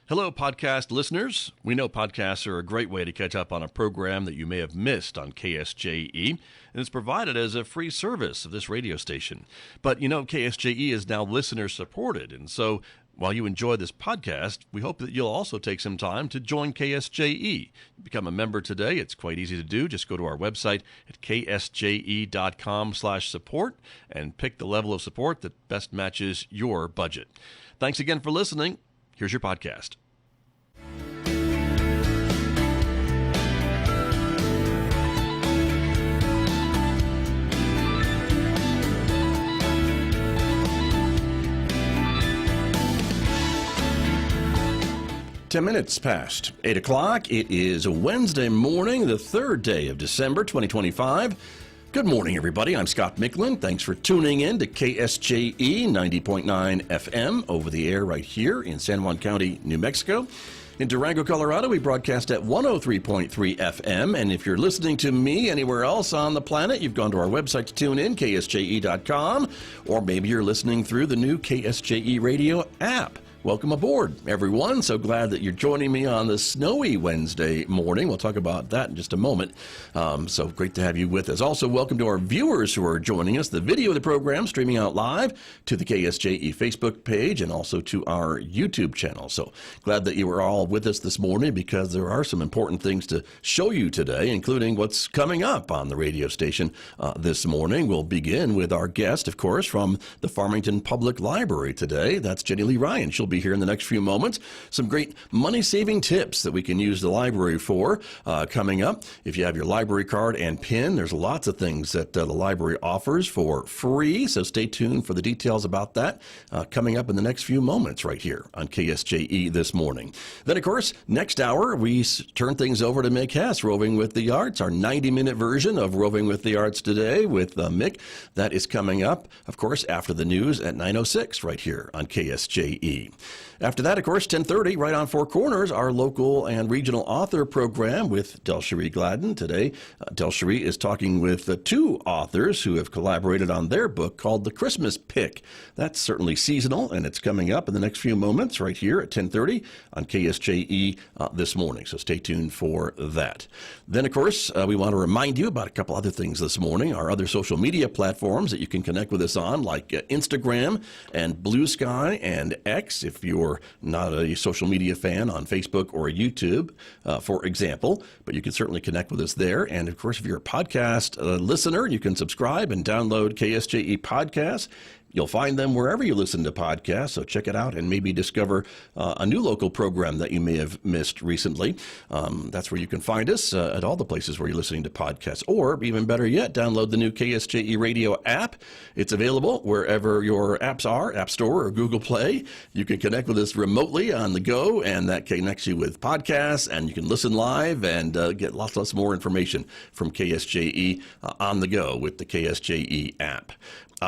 Hello, podcast listeners. We know podcasts are a great way to catch up on a program that you may have missed on KSJE, and it's provided as a free service of this radio station. But you know, KSJE is now listener-supported, and so while you enjoy this podcast, we hope that you'll also take some time to join KSJE. Become a member today. It's quite easy to do. Just go to our website at ksje.com/support and pick the level of support that best matches your budget. Thanks again for listening. Here's your podcast. 10 minutes past 8 o'clock. It is a Wednesday morning, the third day of December 2025. Good morning, everybody. I'm Scott Michlin. Thanks for tuning in to KSJE 90.9 FM over the air right here in San Juan County, New Mexico. In Durango, Colorado, we broadcast at 103.3 FM. And if you're listening to me anywhere else on the planet, you've gone to our website to tune in, ksje.com, or maybe you're listening through the new KSJE radio app. Welcome aboard, everyone. So glad that you're joining me on this snowy Wednesday morning. We'll talk about that in just a moment. So great to have you with us. Also, welcome to our viewers who are joining us. The video of the program streaming out live to the KSJE Facebook page and also to our YouTube channel. So glad that you are all with us this morning because there are some important things to show you today, including what's coming up on the radio station this morning. We'll begin with our guest, of course, from the Farmington Public Library today. That's Jenny Lee Ryan. She'll be here in the next few moments. Some great money-saving tips that we can use the library for coming up. If you have your library card and PIN, there's lots of things that the library offers for free, so stay tuned for the details about that coming up in the next few moments right here on KSJE this morning. Then, of course, next hour, we turn things over to Mick Hess, Roving with the Arts, our 90-minute version of Roving with the Arts today with Mick. That is coming up, of course, after the news at 9:06 right here on KSJE. After that, of course, 10:30, right on Four Corners, our local and regional author program with Delcherie Gladden. Today, Delcherie is talking with two authors who have collaborated on their book called The Christmas Pick. That's certainly seasonal, and it's coming up in the next few moments right here at 10:30 on KSJE this morning. So stay tuned for that. Then, of course, we want to remind you about a couple other things this morning, our other social media platforms that you can connect with us on, like Instagram and Blue Sky and X, if you're not a social media fan on Facebook or YouTube, for example, but you can certainly connect with us there. And of course, if you're a podcast listener, you can subscribe and download KSJE podcasts. You'll find them wherever you listen to podcasts, so check it out and maybe discover a new local program that you may have missed recently. That's where you can find us at all the places where you're listening to podcasts. Or, even better yet, download the new KSJE Radio app. It's available wherever your apps are, App Store or Google Play. You can connect with us remotely on the go, and that connects you with podcasts, and you can listen live and get lots more information from KSJE on the go with the KSJE app.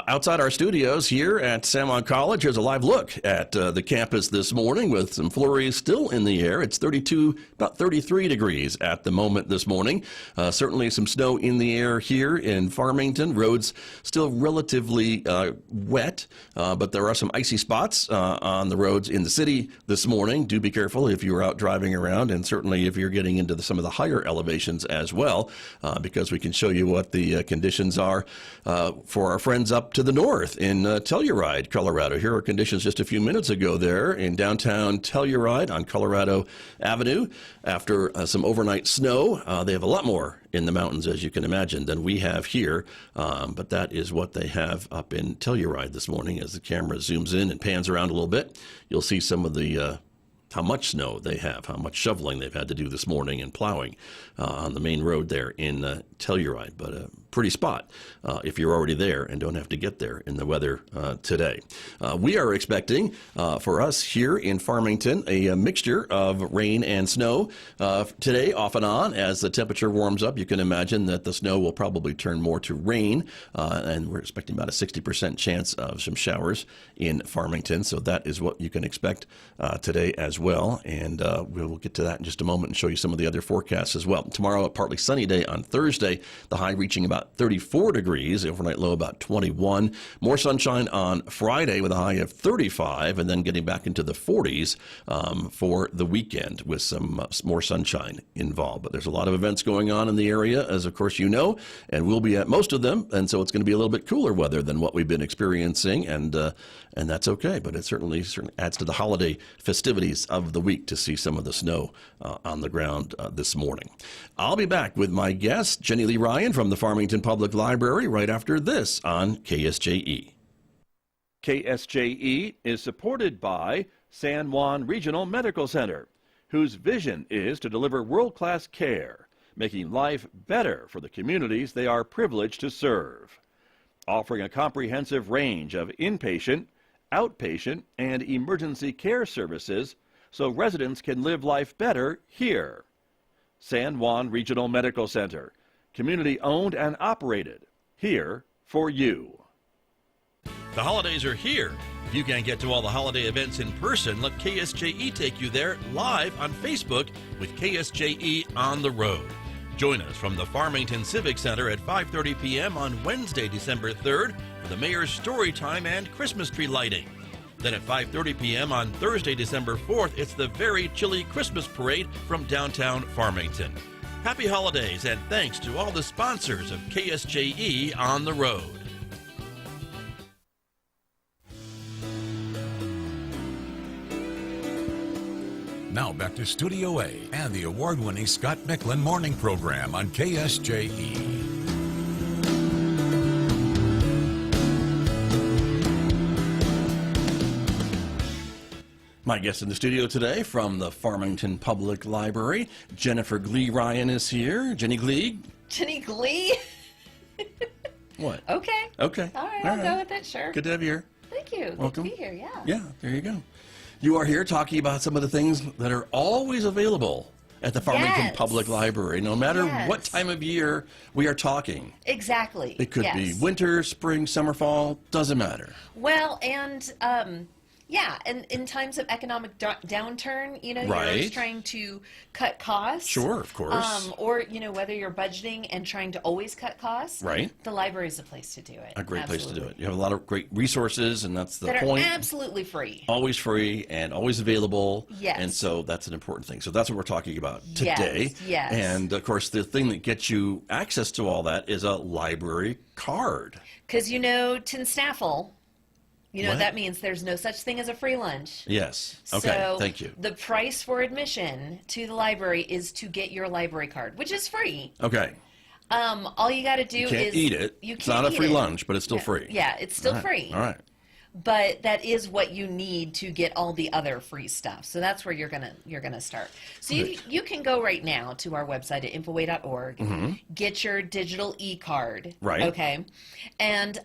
Outside our studios here at San Juan College, here's a live look at the campus this morning with some flurries still in the air. It's 32, about 33 degrees at the moment this morning. Certainly some snow in the air here in Farmington. Roads still relatively wet, but there are some icy spots on the roads in the city this morning. Do be careful if you're out driving around, and certainly if you're getting into some of the higher elevations as well, because we can show you what the conditions are for our friends up to the north in Telluride, Colorado. Here are conditions just a few minutes ago there in downtown Telluride on Colorado Avenue. After some overnight snow, they have a lot more in the mountains, as you can imagine, than we have here. But that is what they have up in Telluride this morning. As the camera zooms in and pans around a little bit, you'll see some of the how much snow they have, how much shoveling they've had to do this morning and plowing on the main road there in Telluride. But a pretty spot if you're already there and don't have to get there in the weather today. We are expecting for us here in Farmington a mixture of rain and snow today off and on. As the temperature warms up, you can imagine that the snow will probably turn more to rain, and we're expecting about a 60% chance of some showers in Farmington. So that is what you can expect today as well, and we'll get to that in just a moment and show you some of the other forecasts as well. Tomorrow, a partly sunny day on Thursday, the high reaching about 34 degrees, overnight low about 21. More sunshine on Friday with a high of 35, and then getting back into the 40s for the weekend with some more sunshine involved. But there's a lot of events going on in the area, as of course you know, and we'll be at most of them, and so it's going to be a little bit cooler weather than what we've been experiencing, and that's okay. But it certainly adds to the holiday festivities of the week to see some of the snow on the ground this morning. I'll be back with my guest, Jenny Lee Ryan from the Farmington Public Library, right after this on KSJE. KSJE is supported by San Juan Regional Medical Center, whose vision is to deliver world-class care, making life better for the communities they are privileged to serve. Offering a comprehensive range of inpatient, outpatient, and emergency care services so residents can live life better here. San Juan Regional Medical Center, community owned and operated, here for you. The holidays are here. If you can't get to all the holiday events in person, let KSJE take you there live on Facebook with KSJE on the road. Join us from the Farmington Civic Center at 5:30 p.m. on Wednesday, December 3rd for the Mayor's Storytime and Christmas tree lighting. Then at 5:30 p.m. on Thursday, December 4th, it's the Very Chilly Christmas Parade from downtown Farmington. Happy holidays, and thanks to all the sponsors of KSJE on the road. Now back to Studio A and the award-winning Scott Michlin Morning Program on KSJE. My guest in the studio today from the Farmington Public Library, Jennifer Glee Ryan is here. Jenny Glee? Jenny Glee? What? Okay. Okay. All right, I'll go with it, sure. Good to have you here. Thank you. Welcome. Good to be here, yeah. Yeah, there you go. You are here talking about some of the things that are always available at the Farmington Yes. Public Library, no matter Yes. what time of year we are talking. Exactly. It could be winter, spring, summer, fall, doesn't matter. Well, and yeah, and in times of economic downturn, you know, you're Right. always trying to cut costs. Sure, of course. Or, you know, whether you're budgeting and trying to always cut costs. Right. The library is a place to do it. A great place to do Absolutely. it. You have a lot of great resources, and that's the That point. are absolutely free. Always free and always available. Yes. And so that's an important thing. So that's what we're talking about today. Yes, yes. And of course, the thing that gets you access to all that is a library card. Because, you know, TNSTAFL, you know, What? that means there's no such thing as a free lunch. Yes. Okay. So Thank you. the price for admission to the library is to get your library card, which is free. Okay. All you got to do You can't is eat it. You It's can't not a eat free it. lunch, but it's still free. Yeah, it's still All right. free. All right. But that is what you need to get all the other free stuff. So that's where you're gonna start. So you can go right now to our website at infoway.org, get your digital e-card. Right. Okay. And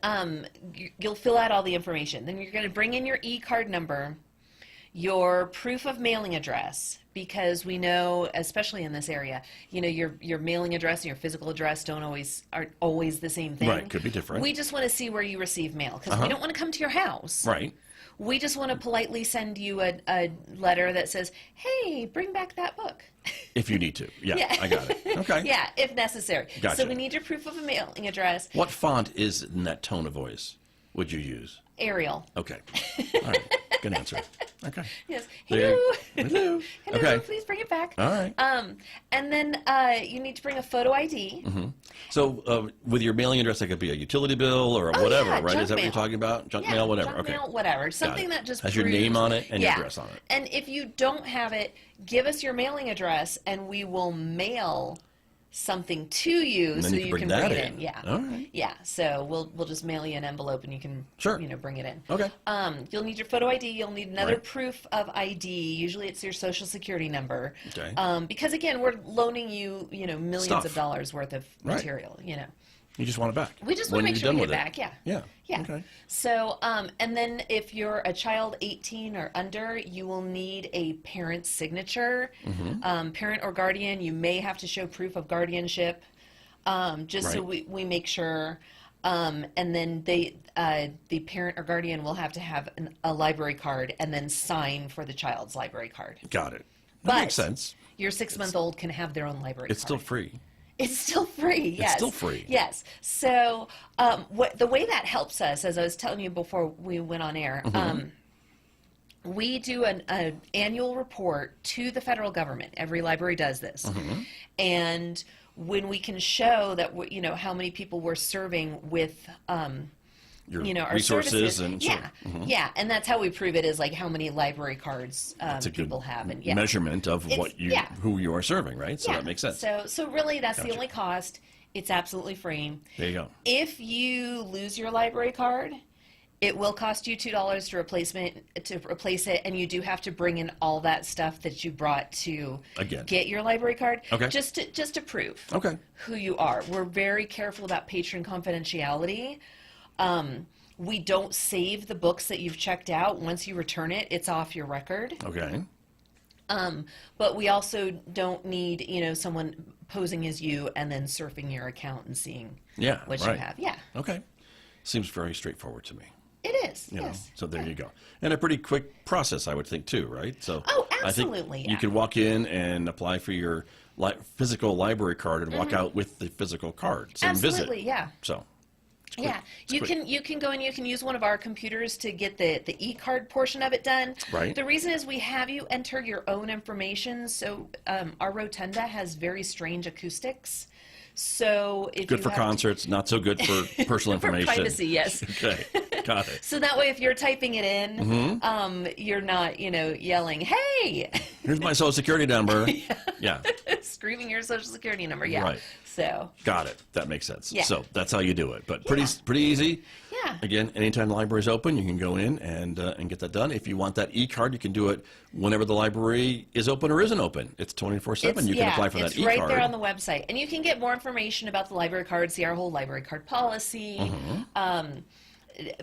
you'll fill out all the information. Then you're gonna bring in your e-card number, your proof of mailing address, because we know, especially in this area, you know, your mailing address and your physical address aren't always the same thing. Right, could be different. We just want to see where you receive mail, because we don't want to come to your house. Right. We just want to politely send you a letter that says, hey, bring back that book. If you need to. Yeah, Yeah. I got it. Okay. Yeah, if necessary. Gotcha. So we need your proof of a mailing address. What font is in that tone of voice would you use? Ariel. Okay. All right. Good answer. Okay. Yes. There- Hello. Hello. Hello, Okay. please bring it back. All right. And then you need to bring a photo ID. So with your mailing address, that could be a utility bill or a Oh, whatever, yeah, right? junk Is that what you're mail. talking about? Junk Yeah, mail, whatever. junk Okay. mail, whatever. Something it. that just has your name proves- on it and your Yeah. address on it. And if you don't have it, give us your mailing address, and we will mail something to you And then so you can you bring can that bring it in. in. Yeah. All right. Yeah. So we'll just mail you an envelope, and you can Sure. bring it in. Okay. You'll need your photo ID. You'll need another Right. proof of ID. Usually it's your social security number. Okay. Because again, we're loaning you millions Stuff. of dollars worth of Right. material. You just want it back. We just When want to make you're sure done we with get it. back. Yeah. Yeah. Yeah. Okay. So, and then if you're a child 18 or under, you will need a parent's signature. Mm-hmm. Parent or guardian, you may have to show proof of guardianship, just so Right. we make sure. And then the parent or guardian will have to have a library card and then sign for the child's library card. Got it. That But makes sense. your 6-month-old can have their own library It's card. still free. It's still free. Yes. It's still free. Yes. So the way that helps us, as I was telling you before we went on air, we do an annual report to the federal government. Every library does this, and when we can show that how many people we're serving with Your our resources services. and Yeah, yeah, and that's how we prove it, is like how many library cards It's a good people have, and measurement of It's- who you are serving, right? So that makes sense. So really, that's Gotcha. the only cost. It's absolutely free. There you go. If you lose your library card, it will cost you $2 to replace it, and you do have to bring in all that stuff that you brought to get your library card. Okay. Just to prove Okay. who you are. We're very careful about patron confidentiality. We don't save the books that you've checked out. Once you return it, it's off your record. Okay. But we also don't need, someone posing as you and then surfing your account and seeing what you have. Yeah, Okay. Seems very straightforward to me. it is. You know, Yes. so there you go. And a pretty quick process, I would think, too, right? So Oh, I think absolutely, you yeah. can walk in and apply for your physical library card and walk out with the physical card. Same Absolutely, visit. yeah. So quick. Yeah, you quick. can go and you can use one of our computers to get the e-card portion of it done. Right. The reason is we have you enter your own information. So our rotunda has very strange acoustics. So if Good you for have concerts, not so good for personal for information. privacy, yes. Okay, got it. So that way, if you're typing it in, Mm-hmm. you're not yelling, "Hey!" Here's my social security number. Yeah, screaming your social security number. Yeah. Right. So got it. That makes sense. Yeah. So that's how you do it. But pretty easy. yeah. Again, anytime the library is open, you can go in and get that done. If you want that e-card, you can do it whenever the library is open or isn't open. It's 24/7. You can apply for that it's e-card. right there on the website, and you can get more information about the library card. See our whole library card policy.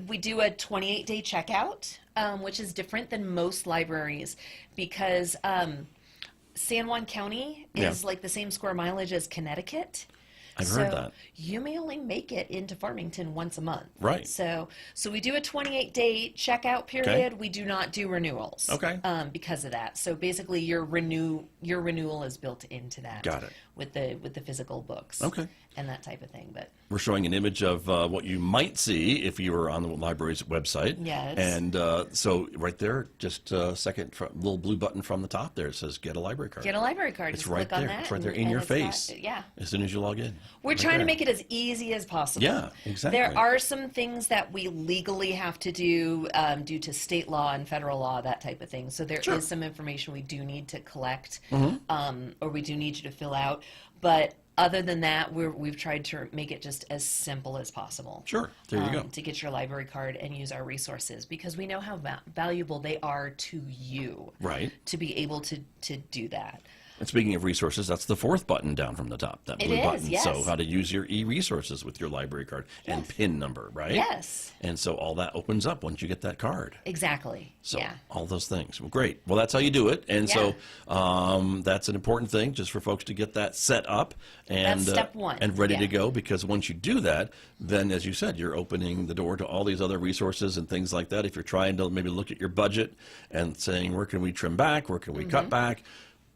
We do a 28-day checkout, which is different than most libraries because San Juan County is like the same square mileage as Connecticut. I've heard that. You may only make it into Farmington once a month. Right. So we do a 28-day checkout period. We do not do renewals. Okay. Because of that. So basically, your renewal is built into that. Got it. With the physical books. Okay. And that type of thing, but. We're showing an image of what you might see if you were on the library's website. Yes. And so right there, just a second, little blue button from the top there, it says "Get a library card." Get a library card. It's Just right click on there. that. It's right there in and your it's got- face. yeah. As soon as you log in. We're Right trying to there. make it as easy as possible. Yeah, exactly. There are some things that we legally have to do due to state law and federal law, that type of thing. So there is some information we do need to collect, or we do need you to fill out. But other than that, we've tried to make it just as simple as possible. Sure. There you go. To get your library card and use our resources, because we know how valuable they are to you. Right. To be able to do that. And speaking of resources, that's the fourth button down from the top, that It blue is, button. yes. So how to use your e-resources with your library card and PIN number, right? Yes. And so all that opens up once you get that card. Exactly. So yeah. all those things. Well, great. Well, that's how you do it. And so that's an important thing just for folks to get that set up and That's step one. and ready to Yeah. go, because once you do that, then as you said, you're opening the door to all these other resources and things like that. If you're trying to maybe look at your budget and saying, where can we trim back? Where can we cut back?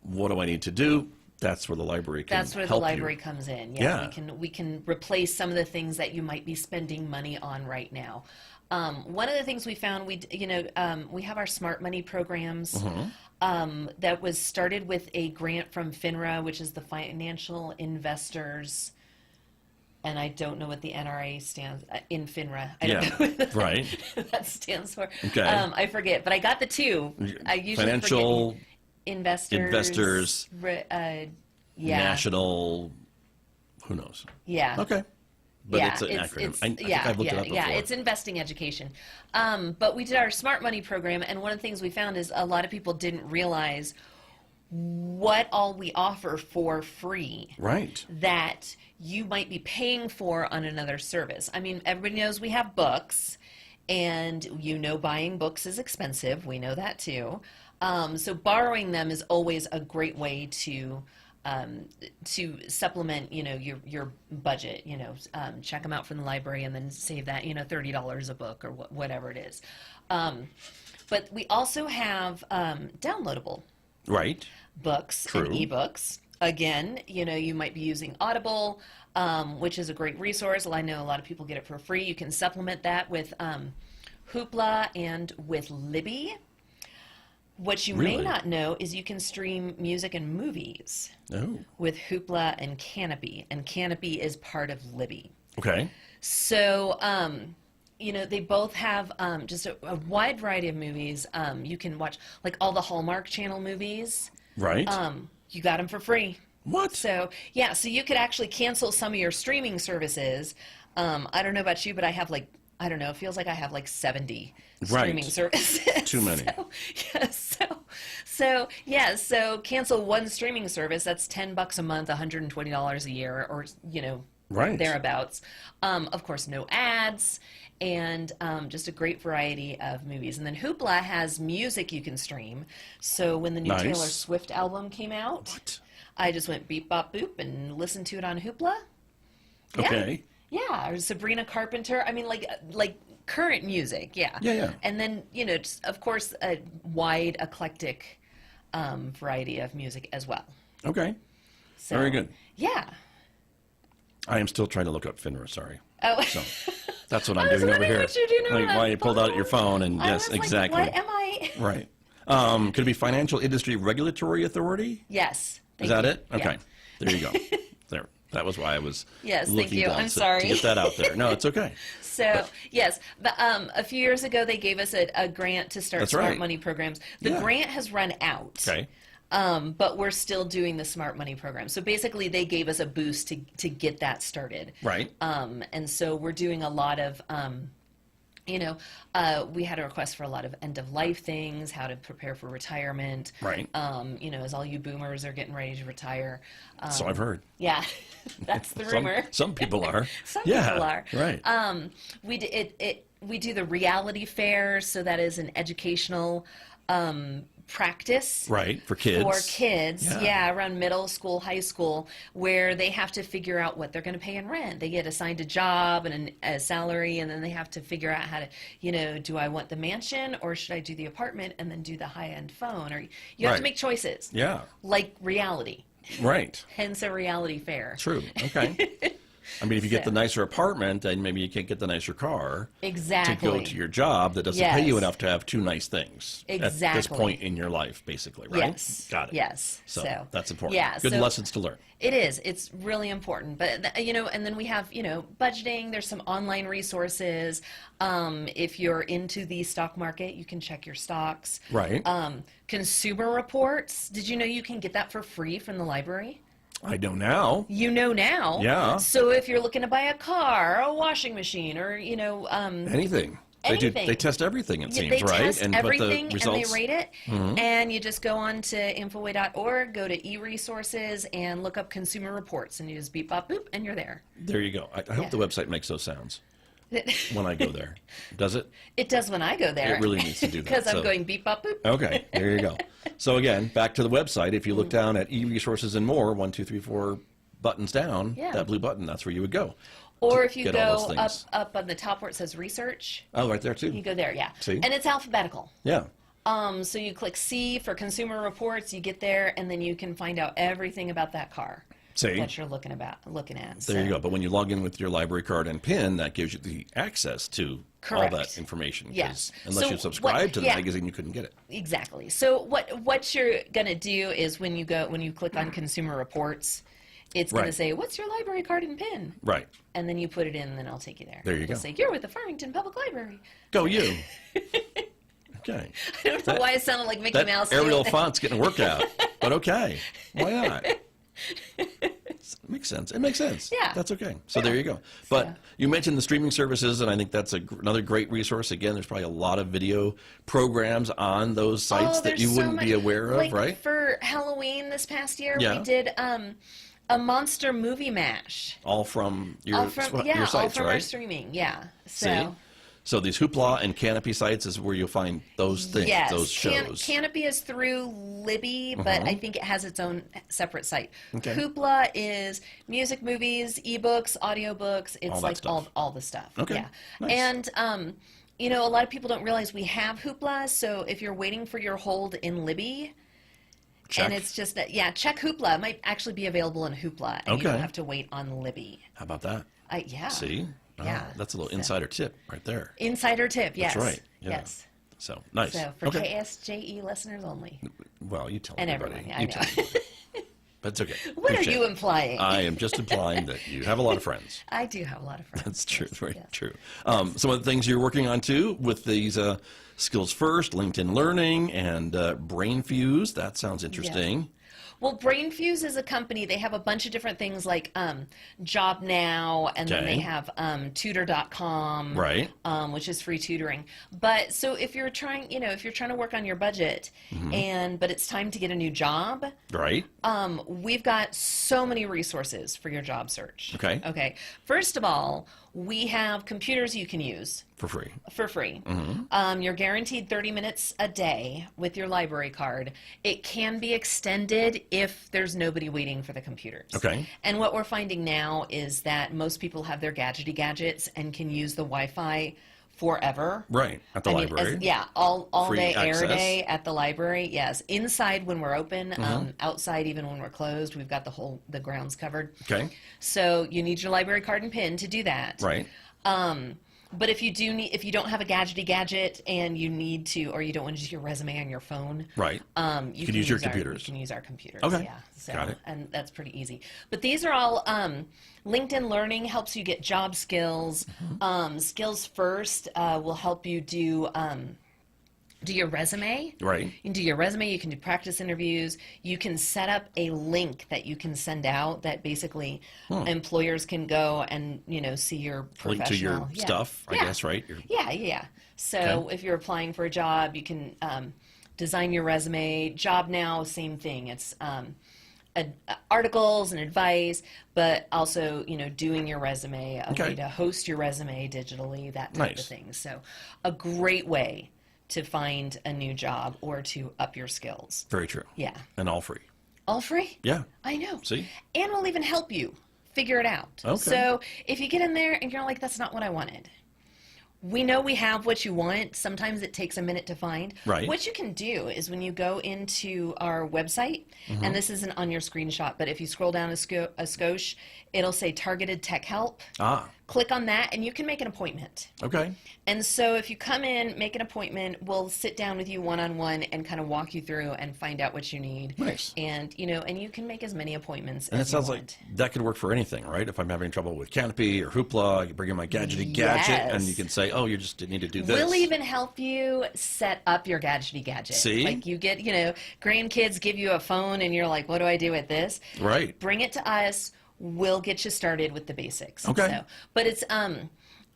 What do I need to do? That's where the library can That's where the help library you. comes in. Yeah. We can replace some of the things that you might be spending money on right now. One of the things we found, we have our smart money programs that was started with a grant from FINRA, which is the Financial Investors. And I don't know what the NRA stands in FINRA. I don't know what right. that stands for. Okay. I forget, but I got the two. I usually Financial forget. Investors. National, who knows? Yeah. Okay. But yeah, it's an acronym. I think yeah, I've looked it up before. Yeah, it's investing education. But we did our smart money program, and one of the things we found is a lot of people didn't realize what all we offer for free. Right. That you might be paying for on another service. I mean, everybody knows we have books, and buying books is expensive. We know that too. So borrowing them is always a great way to to supplement, your budget, check them out from the library and then save that, $30 a book or whatever it is. But we also have downloadable Right. books True. and ebooks. Again, you might be using Audible, which is a great resource. Well, I know a lot of people get it for free. You can supplement that with Hoopla and with Libby. What you may Really? not know is you can stream music and movies Oh. with Hoopla and Canopy is part of Libby. Okay. So, they both have just a wide variety of movies. You can watch like all the Hallmark Channel movies. Right. You got them for free. What? So, yeah, so you could actually cancel some of your streaming services. I don't know about you, but I have it feels like I have 70 streaming services. Too many. So cancel one streaming service. That's $10 a month, $120 a year, or, Right. thereabouts. Of course, no ads, and just a great variety of movies. And then Hoopla has music you can stream. So when the new Nice. Taylor Swift album came out, What? I just went beep bop boop and listened to it on Hoopla. Yeah. Okay. Yeah, or Sabrina Carpenter. I mean, like current music. Yeah. Yeah, yeah. And then just, of course, a wide eclectic variety of music as well. Okay. So, Very good. Yeah. I am still trying to look up FINRA, sorry. Oh. So that's what I'm I was doing over wondering here. what you're doing on Like, that why you pulled out your phone and I yes, was like, exactly. what am I? Right. Could it be Financial Industry Regulatory Authority? Yes. Is Thank that you. it? Okay. Yeah. There you go. There. That was why I was Yes, thank looking you. down I'm to sorry. get that out there. No, it's okay. So, yes, but a few years ago they gave us a grant to start That's smart right. money programs. The Yeah. grant has run out. Okay. But we're still doing the smart money program. So basically they gave us a boost to get that started. Right. And so we're doing a lot of, we had a request for a lot of end of life things, how to prepare for retirement. Right. As all you boomers are getting ready to retire. So I've heard. Yeah, that's the rumor. Some people are. Some yeah, people are. Right. We do the reality fair, so that is an educational practice. Right. For kids. For kids, Yeah. yeah, around middle school, high school, where they have to figure out what they're going to pay in rent. They get assigned a job and a salary, and then they have to figure out how to, do I want the mansion or should I do the apartment and then do the high-end phone? Or you have Right. to make choices. Yeah. Like reality. Right. Hence a reality fair. True. Okay. I mean, if you get the So- nicer apartment, then maybe you can't get the nicer car Exactly. to go to your job that doesn't pay you Yes. enough to have two nice things at this Exactly. point in your life, basically, right? Yes. Got it. Yes. So, that's important. Yeah. Good so lessons to learn. It is. It's really important. But, and then we have, budgeting. There's some online resources. If you're into the stock market, you can check your stocks. Right. Consumer reports. Did you know you can get that for free from the library? I know now. You know now. Yeah. So if you're looking to buy a car, a washing machine, or, Anything. Anything. They test everything, it seems, they right? test But everything the results. and they rate it. And you just go on to infoway.org, go to e-resources, and look up consumer reports. And you just beep, bop, boop, and you're there. There you go. I hope Yeah. the website makes those sounds when I go there. Does it? It does when I go there. It really needs to do that. Because I'm so- going beep, bop, boop. Okay, there you go. So again, back to the website. If you look down at e-resources and more, 1, 2, 3, 4 buttons down, Yeah. that blue button, that's where you would go. Or to if you get all go those up things. on the top where it says research, Oh, right there you too. go there, yeah. See? And it's alphabetical. Yeah. So you click C for consumer reports, you get there, and then you can find out everything about that car See? that you're looking at. There you go. But when you log in with your library card and PIN, that gives you the access to Correct. all that information. 'cause Yes. Unless So you subscribe to the yeah. magazine, you couldn't get it. Exactly. So what you're gonna do is when you click on consumer reports, it's gonna Right. say, "What's your library card and PIN?" Right. And then you put it in, and then I'll take you there. There you It'll go. Say you're with the Farmington Public Library. Go you. Okay. I don't know why it sounded like Mickey That Mouse. Arial font's getting a workout. But okay. Why not? It makes sense. It makes sense. Yeah. That's okay. So there you go. But So- you mentioned the streaming services, and I think that's another great resource. Again, there's probably a lot of video programs on those sites that there's you so wouldn't be much. aware of, Like, right? For Halloween this past year, Yeah. we did a monster movie mash. All from your, All from your sites, all from our right? streaming. Yeah. See? So So these Hoopla and Canopy sites is where you'll find those things, Yes, those shows. Canopy is through Libby, but I think it has its own separate site. Okay. Hoopla is music, movies, ebooks, audiobooks. It's All that like stuff. all the stuff. Okay, Yeah. nice. And you know, a lot of people don't realize we have Hoopla. So if you're waiting for your hold in Libby, Check. and it's just check Hoopla. It might actually be available in Hoopla, and you don't Okay. have to wait on Libby. How about that? Yeah. See? Yeah. Oh, that's a little So- insider tip right there. Insider tip. Yes. That's right. Yeah. Yes. So, nice. So for Okay. KSJE listeners only, Well, you tell and everybody. everyone. I You know. tell everybody. But it's okay. What No are shame. you implying? I am just implying that you have a lot of friends. I do have a lot of friends. That's true. Yes, Very yes. true. Some of the things you're working on too with these Skills First, LinkedIn Learning, and Brain Fuse. That sounds interesting. Well, Brain Fuse is a company. They have a bunch of different things like Job Now, and then Okay. they have tutor.com, Right. which is free tutoring. But so if you're trying, if you're trying to work on your budget, but it's time to get a new job, Right. we've got so many resources for your job search. Okay. Okay. First of all, we have computers you can use For free. for free. You're guaranteed 30 minutes a day with your library card. It can be extended if there's nobody waiting for the computers. Okay. And what we're finding now is that most people have their gadgets and can use the Wi-Fi forever. Right. At the library. All Free day, air access. day at the library. Yes, inside when we're open, outside even when we're closed, we've got the grounds covered. Okay. So you need your library card and PIN to do that. Right. But if you don't have a gadget and you need to, or you don't want to use your resume on your phone, Right. you can use your our- computers. You can use our computers. Okay. Yeah. So, Got it. And that's pretty easy. But these are all LinkedIn Learning helps you get job skills. Skills First will help you do your resume. Right. You can do your resume, you can do practice interviews, you can set up a link that you can send out that basically employers can go and, see your professional. Link to your Yeah. stuff, I Yeah. guess, right? Yeah. So Okay. if you're applying for a job, you can design your resume. Job Now, same thing. It's articles and advice, but also, doing your resume, a Okay. way to host your resume digitally, that type of Nice. thing. So a great way to find a new job or to up your skills. Very true. Yeah. And all free. All free? Yeah. I know. See? And we'll even help you figure it out. Okay. So if you get in there and you're like, that's not what I wanted. We know we have what you want. Sometimes it takes a minute to find. Right. What you can do is when you go into our website, and this isn't on your screenshot, but if you scroll down a skosh, it'll say Targeted Tech Help. Ah. Click on that and you can make an appointment. Okay. And so if you come in, make an appointment, we'll sit down with you one-on-one and kind of walk you through and find out what you need. Nice. And, and you can make as many appointments And it as sounds you like want. that could work for anything, right? If I'm having trouble with Canopy or Hoopla, I can bring in my gadget, and you can say, oh, you just need to do this. We'll even help you set up your gadget. See? Like you get, grandkids give you a phone and you're like, what do I do with this? Right. Bring it to us. We'll get you started with the basics. Okay. So, but it's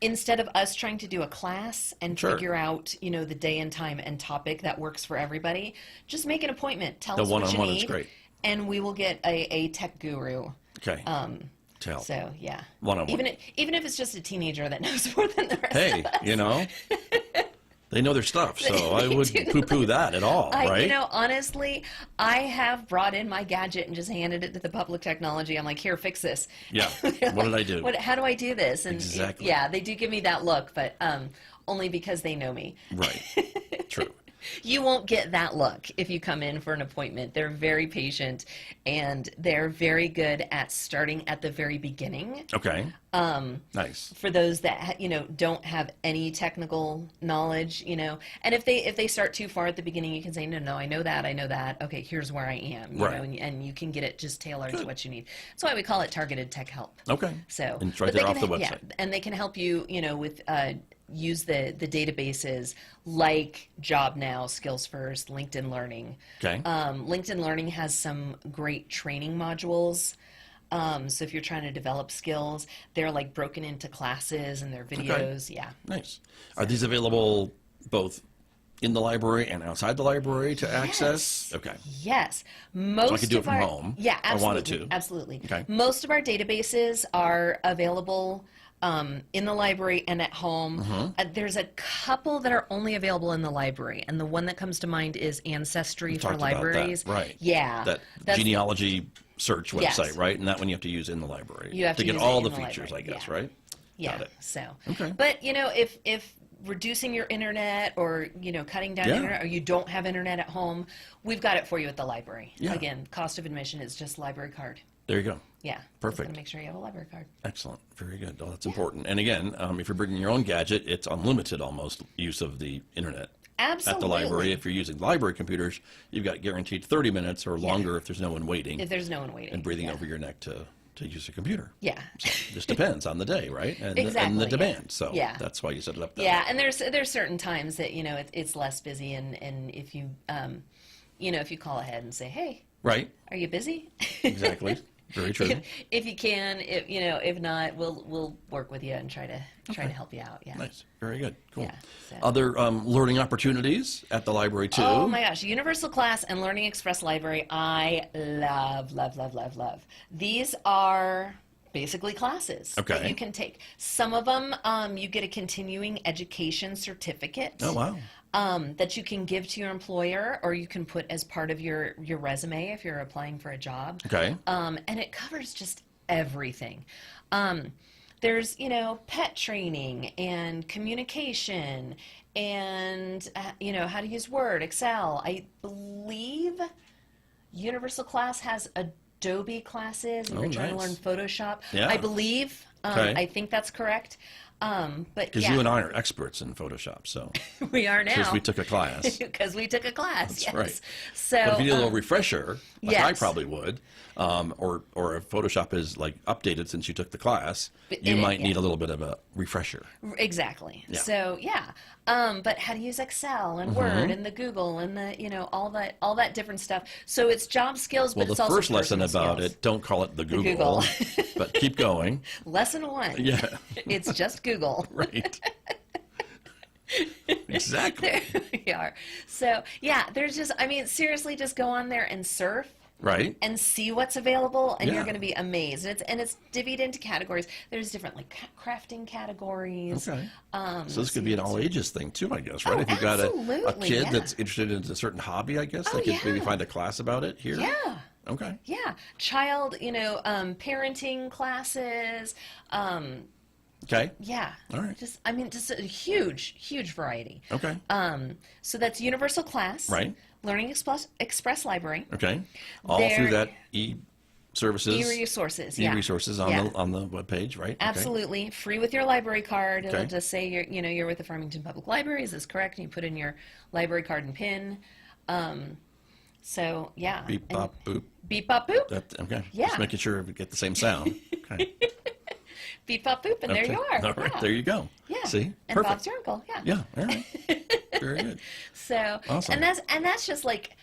instead of us trying to do a class and Sure. figure out, the day and time and topic that works for everybody, just make an appointment. Tell The us what you one-on-one need. is great. And we will get a tech guru. Okay. To help. So yeah. One-on-one. Even if it's just a teenager that knows more than the rest Hey, of us. they know their stuff, so I They wouldn't do. poo-poo that at all, right? Honestly, I have brought in my gadget and just handed it to the public technology. I'm like, here, fix this. Yeah. They're What like, did I do? How do I do this? And Exactly. yeah, they do give me that look, but only because they know me. Right. True. You won't get that look if you come in for an appointment. They're very patient and they're very good at starting at the very beginning. Okay. Nice. For those that don't have any technical knowledge, and if they start too far at the beginning, you can say no, I know that. Okay, here's where I am, you Right. know, and you can get it just tailored to what you need. That's why we call it Targeted Tech Help. Okay. So And it's right but there they off can- the yeah, website. and they can help you, with use the databases like Job Now, Skills First, LinkedIn Learning. Okay. LinkedIn Learning has some great training modules. So if you're trying to develop skills, they're like broken into classes and their videos. Yeah. Nice. Are these available both in the library and outside the library to access? Okay. Yes. Most could do it of from our, home Yeah, if I absolutely. wanted to. Absolutely. Okay. Most of our databases are available in the library and at home. There's a couple that are only available in the library, and the one that comes to mind is Ancestry for Talked about that, Libraries. right? Yeah, That genealogy search website, Yes. right? And that one you have to use in the library. You have to get use all it the in the features, library, I guess, yeah. right? Yeah. Got it. So, Okay. but you know, if reducing your internet or cutting down Yeah. internet, or you don't have internet at home, we've got it for you at the library. Yeah. Again, cost of admission is just library card. There you go. Yeah. Perfect. Just gotta make sure you have a library card. Excellent. Very good. Oh, that's important. And again, if you're bringing your own gadget, it's unlimited almost use of the internet. Absolutely. At the library. If you're using library computers, you've got guaranteed 30 minutes or longer if there's no one waiting. If there's no one waiting. And breathing yeah. over your neck to use a computer. Yeah. So it just depends on the day, right? And, and Exactly, the yeah. demand. So Yeah. that's why you set it up that Yeah, way. and there's certain times that it's less busy, and if you if you call ahead and say, hey, Right. are you busy? Exactly. Very true. If you can, if not, we'll work with you and try to help you out. Yeah. Nice. Very good. Cool. Yeah, so. Other learning opportunities at the library too. Oh my gosh, Universal Class and Learning Express Library, I love, love, love, love, love. These are basically classes that Okay. you can take. Some of them, you get a continuing education certificate. Oh wow. That you can give to your employer, or you can put as part of your resume if you're applying for a job. Okay. And it covers just everything. There's, pet training and communication and, how to use Word, Excel. I believe Universal Class has Adobe classes, and Oh, you're trying to nice. learn Photoshop. Yeah. I believe. Okay. I think that's correct. But Because yeah, you and I are experts in Photoshop, so we are now. because we took a class. Because we took a class. That's yes. right. So But if you need a little refresher, like I yes. probably would, or if Photoshop is like updated since you took the class, you it- might yeah. need a little bit of a refresher. Exactly. Yeah. So yeah, but how to use Excel and Mm-hmm. Word and the Google and the all that different stuff. So it's job skills, Well, but the it's also first lesson personal about skills. it, don't call it the Google, Google. but keep going. Lesson 1. Yeah. It's just Google. Right. Exactly. There we are. So yeah, there's just seriously, just go on there and surf. Right. And see what's available, and Yeah. you're going to be amazed. It's divvied into categories. There's different crafting categories. Okay. So this let's could see, be an let's all see. ages thing too, I guess, right? Oh, If you've got a absolutely, kid yeah. that's interested in a certain hobby, I guess Oh, they could maybe yeah. find a class about it here. Yeah. Okay. Yeah, child, parenting classes. Okay. Yeah. All right. Just a huge, huge variety. Okay. So that's Universal Class. Right. Learning Express Library. Okay. All There- through that e-services. E-resources. Yeah. E-resources on Yeah. the webpage, right? Okay. Absolutely free with your library card. It'll Okay. just say you're with the Farmington Public Library. Is this correct? And you put in your library card and PIN. So yeah. Beep, and bop, boop. Beep bop boop. That, okay. Yeah. Just making sure we get the same sound. Okay. Beep bop boop, and there Okay. you are. All right. Yeah. There you go. Yeah. See? And Perfect. Bob's your uncle. Yeah. Yeah. All right. Very good. So Awesome. and that's just like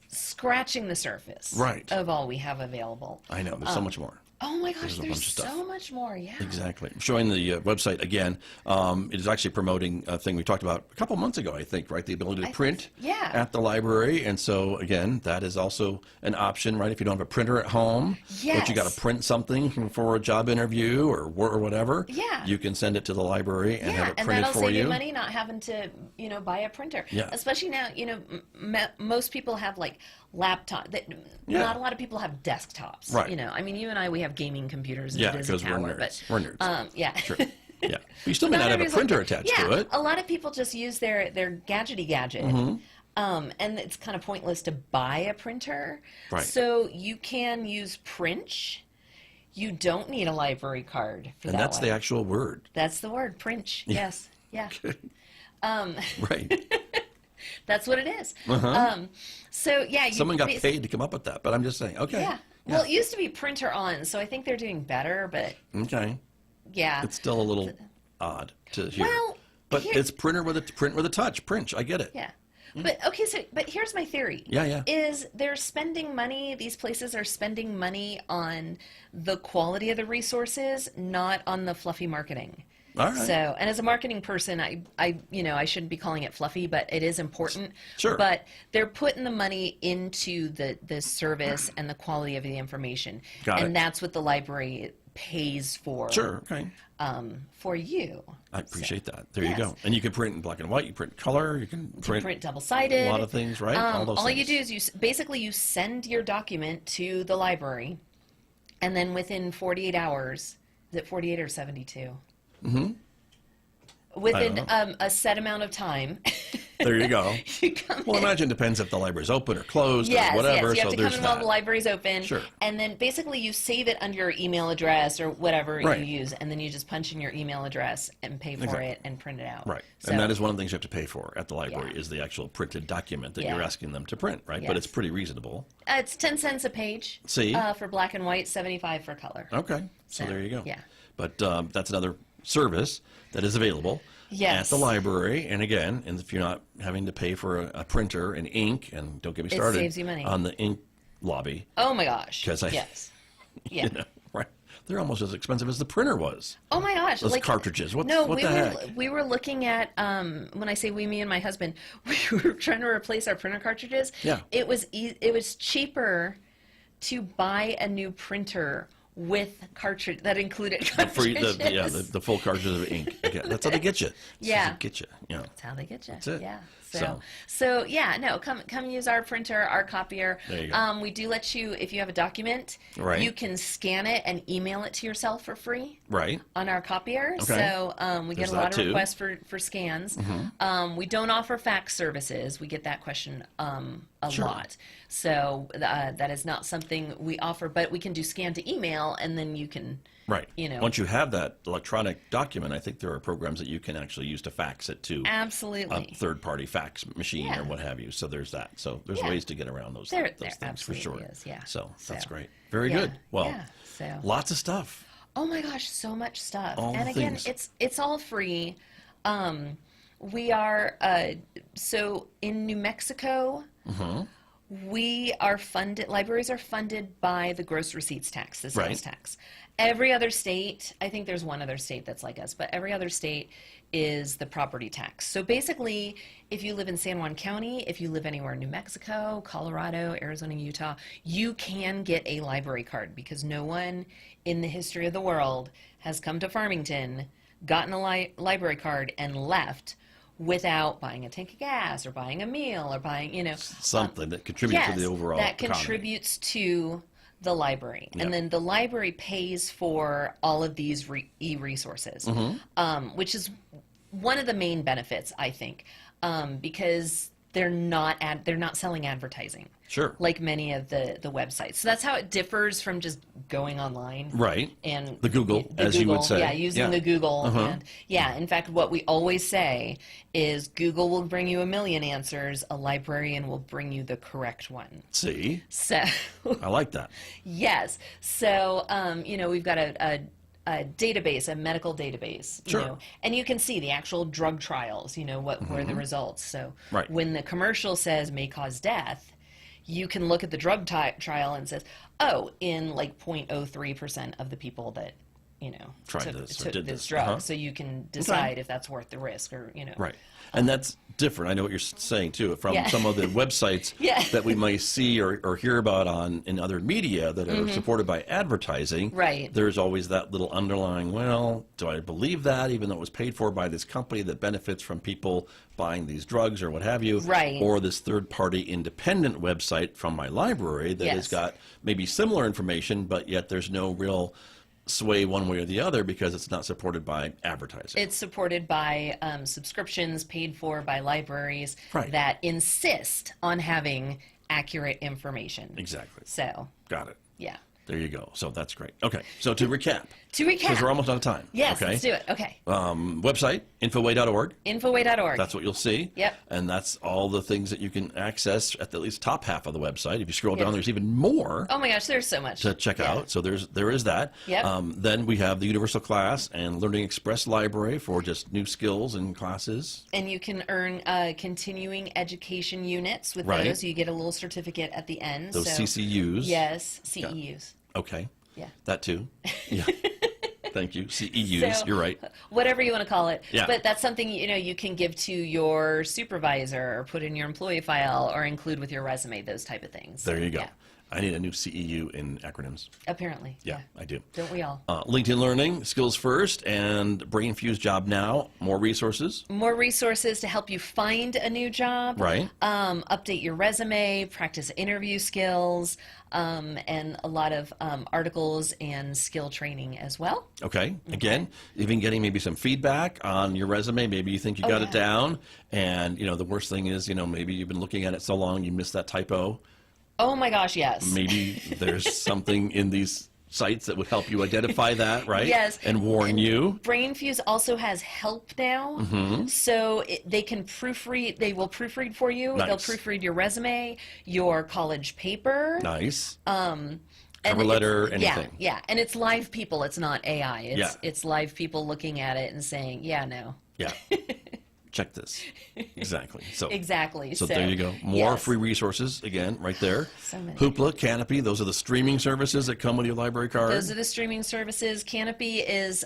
scratching the surface Right. of all we have available. I know. There's so much more. Oh my gosh, There's a there's bunch of stuff. so much more. Yeah. Exactly. I'm showing the website again. It is actually promoting a thing we talked about a couple months ago, I think, right? The ability to print yeah. at the library. And so, again, that is also an option, right? If you don't have a printer at home, but you got Yes. to print something for a job interview or whatever, Yeah. you can send it to the library and have it and printed that'll for save you you. money not having to, buy a printer. Yeah. Especially now, most people have like laptop. Yeah. Not a lot of people have desktops. Right. You and I, we have gaming computers. And Yeah, a Disney because we're Tower, nerds. But, We're nerds. yeah. Sure. Yeah. You still may not have a everybody's printer like that. attached to it. A lot of people just use their gadgety gadget. Mm-hmm. And it's kind of pointless to buy a printer. Right. So you can use Princh. You don't need a library card for And that that's one. the actual word. That's the word, Princh. Yes. Yeah. Right. That's what it is. So yeah, Someone got paid to come up with that, but I'm just saying. Okay. Yeah. Well, it used to be printer on, so I think they're doing better. But Okay. yeah, It's still a little odd to hear. Well, but here- it's print with a touch. Print. I get it. yeah. But okay, but here's my theory. Yeah. Is they're spending money? These places are spending money on the quality of the resources, not on the fluffy marketing. All right. So, and as a marketing person, I shouldn't be calling it fluffy, but it is important. Sure. But they're putting the money into the service and the quality of the information. Got and it. that's what the library pays for Sure. Okay. for you. I appreciate that. There you yes. go. And you can print in black and white. You print color. You can Print double-sided. a lot of things, right? All you do is you send your document to the library, and then within 48 hours, is it 48 or 72? Mm-hmm. Within a set amount of time. There you go. You come Well, in. imagine depends if the library's open or closed Yes, or whatever. yes. You have so to come there's in while that. the library's open. Sure. And then basically you save it under your email address or whatever Right. you use, and then you just punch in your email address and pay for Exactly. it and print it out. Right. So, And that is one of the things you have to pay for at the library Yeah. is the actual printed document that Yeah. you're asking them to print, right? But Yes. it's pretty reasonable. it's 10 cents a page. See? For black and white, 75 for color. Okay. So So, there you go. yeah. But that's another service that is available Yes. at the library. And again, and if you're not having to pay for a printer and ink, and don't get me started saves you money. on the ink lobby, Oh my gosh. 'Cause I- yes. Yeah. you know, right? They're almost as expensive as the printer was. Oh my gosh! Those cartridges. What no, the heck? we were looking at when I say we, me and my husband, we were trying to replace our printer cartridges. Yeah. It was cheaper to buy a new printer with cartridge that included cartridges. The full cartridges of ink. Again, that's how they get you. That's how Yeah. they get you. You know. That's how they get you. That's it. Yeah. So- So yeah, no, come use our printer, our copier. There you go. We do let you, if you have a document, Right. you can scan it and email it to yourself for free Right. on our copier. Okay. So we There's get a lot that of too. requests for scans. We don't offer fax services. We get that question a Sure. lot. So that is not something we offer, but we can do scan to email, and then you can. Right. You know. Once you have that electronic document, I think there are programs that you can actually use to fax it to a Absolutely. third-party fax machine Yeah. or what have you. So there's that. So there's Yeah. ways to get around those, There things for absolutely sure. is, yeah. So that's So, great. Very yeah, good. Well, yeah, so. lots of stuff. Oh my gosh, so much stuff. All the and again, things. it's all free. We are so in New Mexico. Mm-hmm. We are funded. Libraries are funded by the gross receipts tax, the sales Right. tax. Every other state, I think there's one other state that's like us, but every other state is the property tax. So basically, if you live in San Juan County, if you live anywhere in New Mexico, Colorado, Arizona, Utah, you can get a library card because no one in the history of the world has come to Farmington, gotten a library card, and left without buying a tank of gas or buying a meal or buying, Something that contributes to the overall that economy. contributes to the library. Yeah. And then the library pays for all of these e-resources, Mm-hmm. which is one of the main benefits, I think, because they're not selling advertising. Sure. Like many of the websites. So that's how it differs from just going online. Right. And The Google, as you would say. Yeah, using Yeah. the Google. Uh-huh. And yeah, in fact, what we always say is Google will bring you a million answers. A librarian will bring you the correct one. See? So, I like that. yes. So, we've got a database, a medical database, Sure. and you can see the actual drug trials, what were the results. So Right. when the commercial says may cause death, you can look at the drug trial and says, oh, in like 0.03% of the people that, Tried this or did this this. drug. Uh-huh. So you can decide if that's worth the risk or, Right. And that's different. I know what you're saying, too, from Yeah. some of the websites Yeah. that we might see or hear about in other media that are supported by advertising. Right. There's always that little underlying, well, do I believe that, even though it was paid for by this company that benefits from people buying these drugs or what have you? Right. Or this third-party independent website from my library that has Yes. got maybe similar information, but yet there's no real sway one way or the other because it's not supported by advertising. It's supported by subscriptions paid for by libraries Right. that insist on having accurate information. Exactly. So, Got it. yeah. There you go. So that's great. Okay. So to recap, To recap. because we're almost out of time. Yes, Okay. let's do it. Okay. Website, infoway.org. Infoway.org. That's what you'll see. Yep. And that's all the things that you can access at the least top half of the website. If you scroll down, Yes. there's even more Oh my gosh, there's so much to check Yeah. out. So there is that. Yep. Then we have the Universal Class and Learning Express Library for just new skills and classes. And you can earn continuing education units with Right. those. You get a little certificate at the end. Those so, CCUs. Yes, CEUs. Okay. Yeah. That too. Yeah. Thank you. CEUs. So, You're right. Whatever you want to call it. Yeah. But that's something you can give to your supervisor or put in your employee file or include with your resume, those type of things. There you go. Yeah. I need a new CEU in acronyms. Apparently. Yeah, I do. Don't we all? LinkedIn Learning, Skills First, and BrainFuse Job Now. More resources. More resources to help you find a new job. Right. Update your resume, practice interview skills, and a lot of articles and skill training as well. Okay. Again, even getting maybe some feedback on your resume. Maybe you think you got it down, and the worst thing is, maybe you've been looking at it so long you missed that typo. Oh my gosh, yes. Maybe there's something in these sites that would help you identify that, right? Yes. And warn you. BrainFuse also has help now, so they can proofread. They will proofread for you. Nice. They'll proofread your resume, your college paper. Nice. And Cover letter, anything. Yeah, and it's live people. It's not AI. Yeah. It's live people looking at it and saying, yeah, no. Yeah. Check this. Exactly. So Exactly. So there you go. More free resources, again, right there. So many. Hoopla, Canopy, those are the streaming services that come with your library card. Those are the streaming services. Canopy is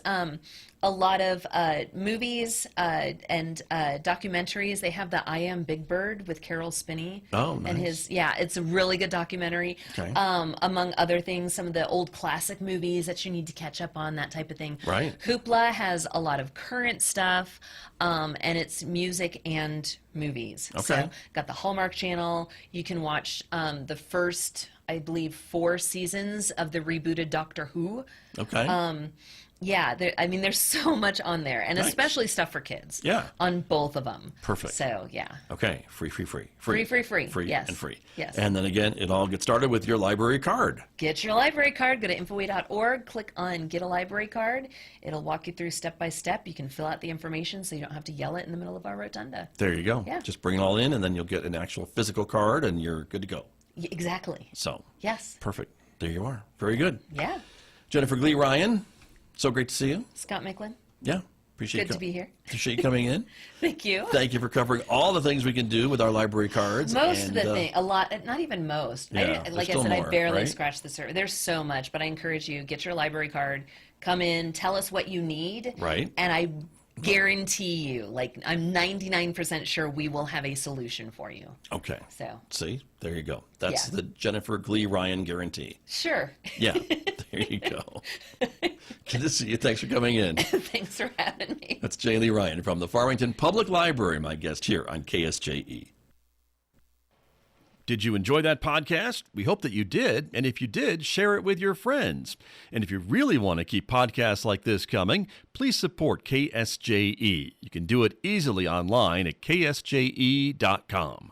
a lot of movies and documentaries. They have the I Am Big Bird with Carol Spinney. Oh, nice. And it's a really good documentary. Okay. Among other things, some of the old classic movies that you need to catch up on, that type of thing. Right. Hoopla has a lot of current stuff, and it's music and movies. Okay. So got the Hallmark Channel. You can watch the first, I believe, 4 seasons of the rebooted Doctor Who. Okay. Yeah, there's so much on there, and Nice. especially stuff for kids. Yeah. On both of them. Perfect. So, yeah. Okay. Free. Free. Free Yes. and free. Yes. And then again, it all gets started with your library card. Get your library card. Go to infoway.org, click on Get a Library Card. It'll walk you through step by step. You can fill out the information so you don't have to yell it in the middle of our rotunda. There you go. Yeah. Just bring it all in, and then you'll get an actual physical card, and you're good to go. Exactly. So, Yes. perfect. There you are. Very good. Yeah. Jennifer Glee Ryan, so great to see you. Scott Michlin, Yeah. Appreciate good to be here. Appreciate you coming in. Thank you. Thank you for covering all the things we can do with our library cards. Most of the thing, a lot, not even most. Yeah, Like there's I still said, more, I barely right? scratched the surface. There's so much, but I encourage you, get your library card, come in, tell us what you need. Right. And I guarantee you, like I'm 99% sure we will have a solution for you. Okay. So, See, there you go. That's Yeah. the Jennifer Glee Ryan guarantee. sure. Yeah, there you go. Good to see you. Thanks for coming in. Thanks for having me. That's Jay Lee Ryan from the Farmington Public Library, my guest here on KSJE. Did you enjoy that podcast? We hope that you did. And if you did, share it with your friends. And if you really want to keep podcasts like this coming, please support KSJE. You can do it easily online at ksje.com.